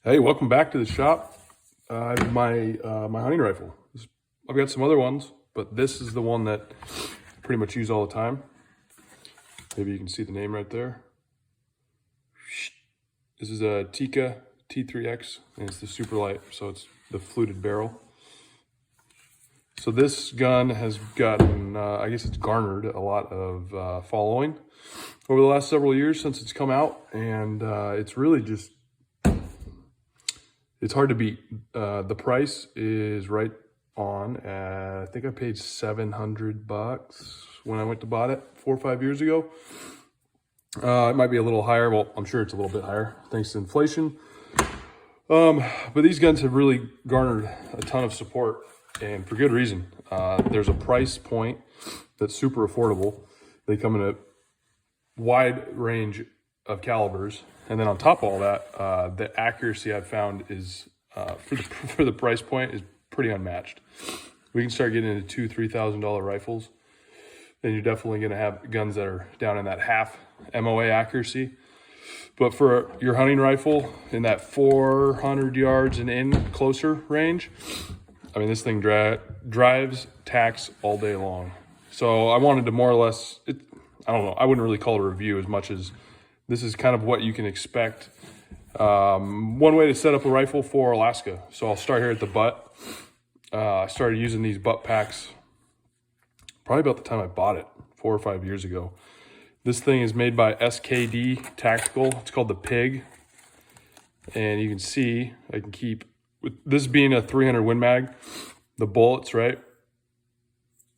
Hey, welcome back to the shop. I have my hunting rifle. I've got some other ones, but this is the one that I pretty much use all the time. Maybe you can see the name right there. This is a Tikka T3x, and it's the Superlite, so it's the fluted barrel. So this gun has gotten, I guess it's garnered a lot of following over the last several years since it's come out, and it's really just, it's hard to beat. The price is right on. I think I paid $700 when I went to buy it 4 or 5 years ago. It might be a little higher. Well, I'm sure it's a little bit higher thanks to inflation. But these guns have really garnered a ton of support, and for good reason. There's a price point that's super affordable. They come in a wide range of calibers, and then on top of all that, the accuracy I've found is for the price point is pretty unmatched. We can start getting into $2,000-$3,000 rifles, and you're definitely going to have guns that are down in that half MOA accuracy. But for your hunting rifle in that 400 yards and in closer range, I mean, this thing drives tacks all day long. So I wanted to more or less, I don't know, I wouldn't really call it a review as much as this is kind of what you can expect. One way to set up a rifle for Alaska. So I'll start here at the butt. I started using these butt packs probably about the time I bought it 4 or 5 years ago. This thing is made by SKD Tactical. It's called the Pig. And you can see, I can keep, with this being a 300 Win Mag, the bullets, right?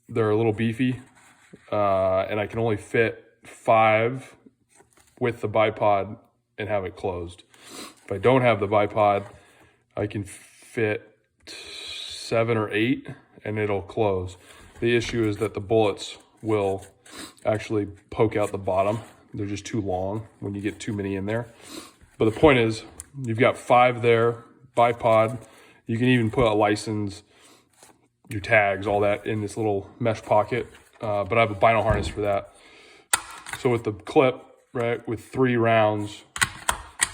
They're a little beefy. And I can only fit 5 with the bipod and have it closed. If I don't have the bipod, I can fit 7 or 8 and it'll close. The issue is that the bullets will actually poke out the bottom. They're just too long when you get too many in there. But the point is, you've got 5 there, bipod. You can even put a license, your tags, all that in this little mesh pocket. But I have a vinyl harness for that. So with the clip, right, with 3 rounds,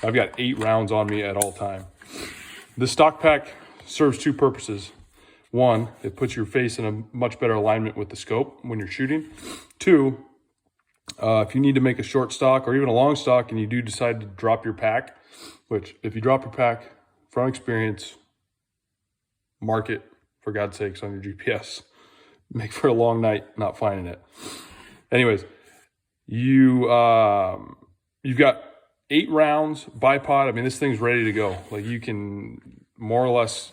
I've got 8 rounds on me at all time. The stock pack serves 2 purposes. 1, it puts your face in a much better alignment with the scope when you're shooting. 2, if you need to make a short stock or even a long stock and you do decide to drop your pack, which if you drop your pack, from experience, mark it for God's sakes on your GPS. Make for a long night not finding it. Anyways, you've got 8 rounds, bipod. I mean, this thing's ready to go. Like, you can more or less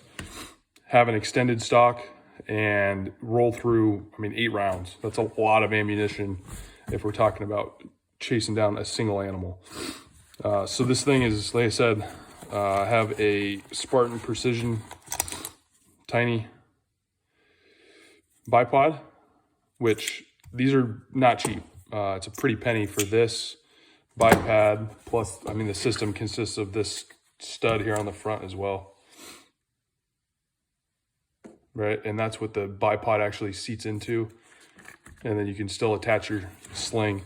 have an extended stock and roll through, 8 rounds. That's a lot of ammunition if we're talking about chasing down a single animal. So this thing is, like I said, I have a Spartan Precision tiny bipod, which these are not cheap. It's a pretty penny for this bipod. Plus, the system consists of this stud here on the front as well. Right, and that's what the bipod actually seats into, and then you can still attach your sling.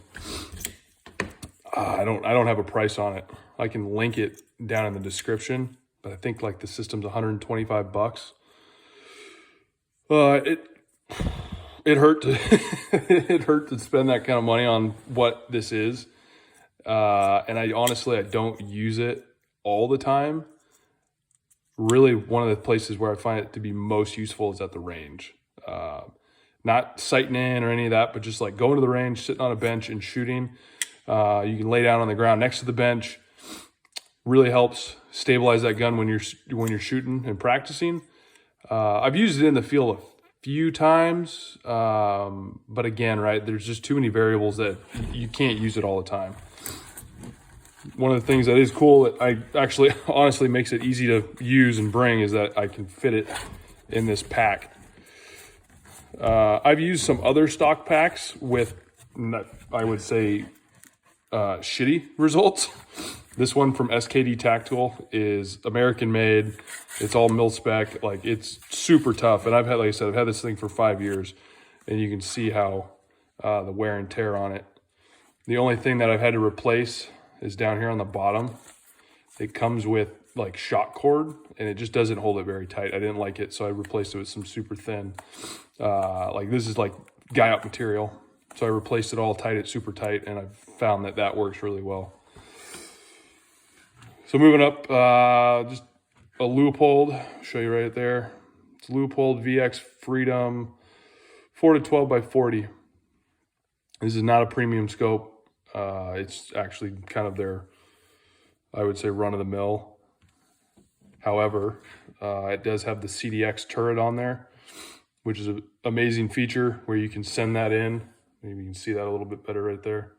I don't have a price on it. I can link it down in the description, but I think like the system's $125. It hurt to it hurt to spend that kind of money on what this is, and I honestly don't use it all the time. Really, one of the places where I find it to be most useful is at the range. Not sighting in or any of that, but just like going to the range, sitting on a bench and shooting. You can lay down on the ground next to the bench. Really helps stabilize that gun when you're shooting and practicing. I've used it in the field a few times, but again, right, there's just too many variables that you can't use it all the time. One of the things that is cool that I actually honestly makes it easy to use and bring is that I can fit it in this pack. I've used some other stock packs with, I would say, shitty results. This one from SKD Tactical is American made. It's all mil spec. Like, it's super tough. And I've had, like I said, I've had this thing for 5 years, and you can see how the wear and tear on it. The only thing that I've had to replace is down here on the bottom. it comes with like shock cord, and it just doesn't hold it very tight. I didn't like it, so I replaced it with some super thin. Like this is like guy up material. So I replaced it all, tied it super tight, and I've found that that works really well. So moving up, just a Leupold, I'll show you right there. It's Leupold VX Freedom 4 to 12 by 40. This is not a premium scope. It's actually kind of their, I would say, run-of-the-mill. However, it does have the CDX turret on there, which is an amazing feature where you can send that in. Maybe you can see that a little bit better right there.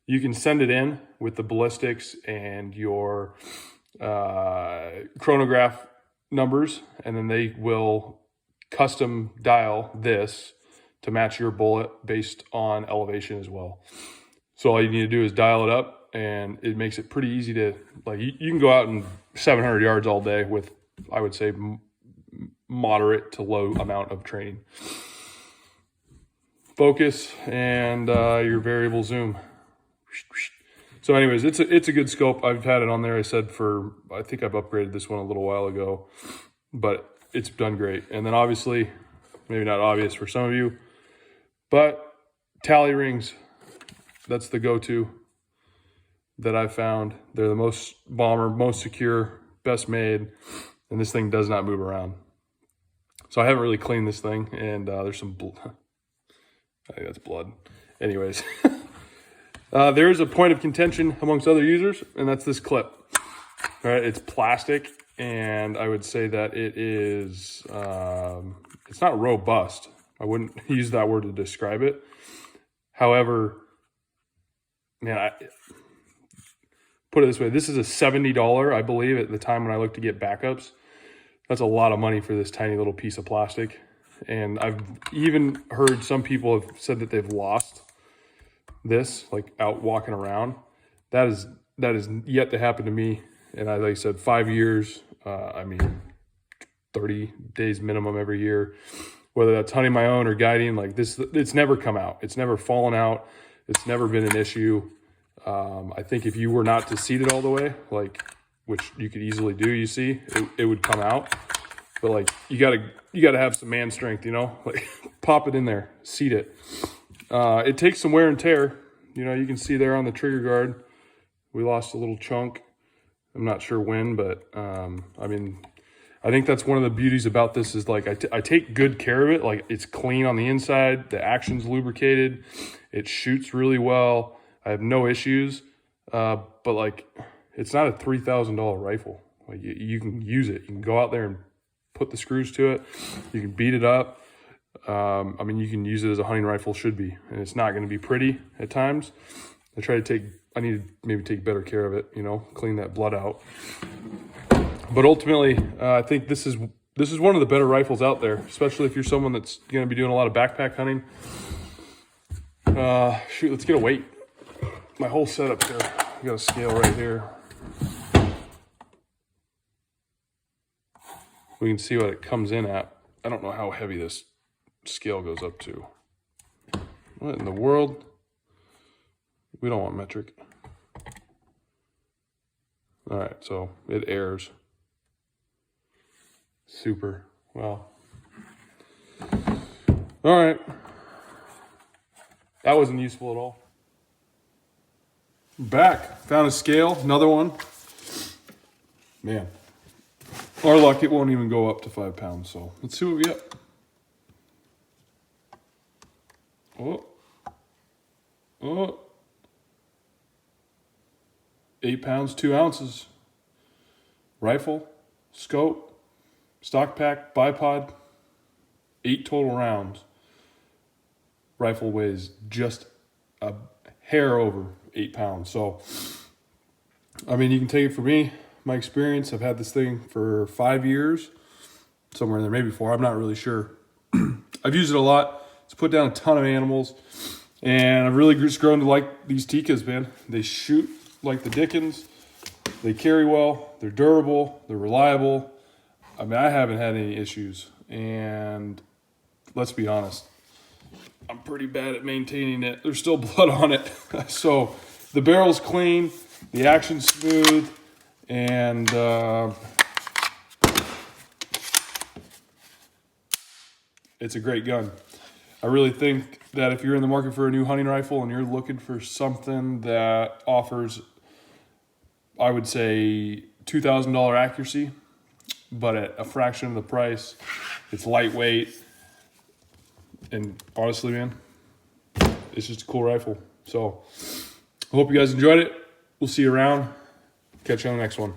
You can send it in with the ballistics and your chronograph numbers, and then they will custom dial this to match your bullet based on elevation as well. So all you need to do is dial it up, and it makes it pretty easy to, like, you can go out and 700 yards all day with, I would say, moderate to low amount of training. Focus and your variable zoom. So anyways, it's a good scope. I've had it on there, I said, I think I've upgraded this one a little while ago, but it's done great. And then obviously, maybe not obvious for some of you, but tally rings, that's the go-to that I've found. They're the most bomber, most secure, best made, and this thing does not move around. So I haven't really cleaned this thing, and there's some I think that's blood. Anyways, there is a point of contention amongst other users, and that's this clip. All right, it's plastic, and I would say that it is, it's not robust. I wouldn't use that word to describe it. However, man, I put it this way. This is a $70, I believe, at the time when I looked to get backups. That's a lot of money for this tiny little piece of plastic. And I've even heard some people have said that they've lost this, like out walking around. That is yet to happen to me. And like I said, 5 years, I mean, 30 days minimum every year, whether that's hunting my own or guiding, like this, it's never come out. It's never fallen out. It's never been an issue. I think if you were not to seat it all the way, like, which you could easily do, you see, it would come out. But like, you gotta have some man strength, you know, like pop it in there, seat it. It takes some wear and tear. You know, you can see there on the trigger guard, we lost a little chunk. I'm not sure when, but I mean, I think that's one of the beauties about this is like, I take good care of it. Like it's clean on the inside, the action's lubricated, it shoots really well. I have no issues, but like, it's not a $3,000 rifle. Like you can use it. You can go out there and put the screws to it. You can beat it up. I mean, you can use it as a hunting rifle should be, and it's not going to be pretty at times. I need to maybe take better care of it, you know, clean that blood out. But ultimately, I think this is one of the better rifles out there, especially if you're someone that's going to be doing a lot of backpack hunting. Shoot, let's get a weight. My whole setup here. I got a scale right here. We can see what it comes in at. I don't know how heavy this scale goes up to. What in the world? We don't want metric. All right, so it airs. Super. Well. All right. That wasn't useful at all. Back. Found a scale, another one. Man. Our luck, it won't even go up to 5 pounds, so let's see what we get. Oh. 8 pounds, 2 ounces. Rifle, scope, stock pack, bipod, 8 total rounds. Rifle weighs just a hair over 8 pounds. So, I mean, you can take it from me. My experience, I've had this thing for 5 years, somewhere in there, maybe 4, I'm not really sure. I've used it a lot. It's put down a ton of animals, and I've really just grown to like these Tikkas, man. They shoot like the Dickens. They carry well. They're durable. They're reliable. I mean, I haven't had any issues, and let's be honest, I'm pretty bad at maintaining it. There's still blood on it. So the barrel's clean, the action's smooth, And it's a great gun. I really think that if you're in the market for a new hunting rifle and you're looking for something that offers, I would say, $2,000 accuracy, but at a fraction of the price, it's lightweight, and honestly, man, it's just a cool rifle. So I hope you guys enjoyed it. We'll see you around. Catch you on the next one.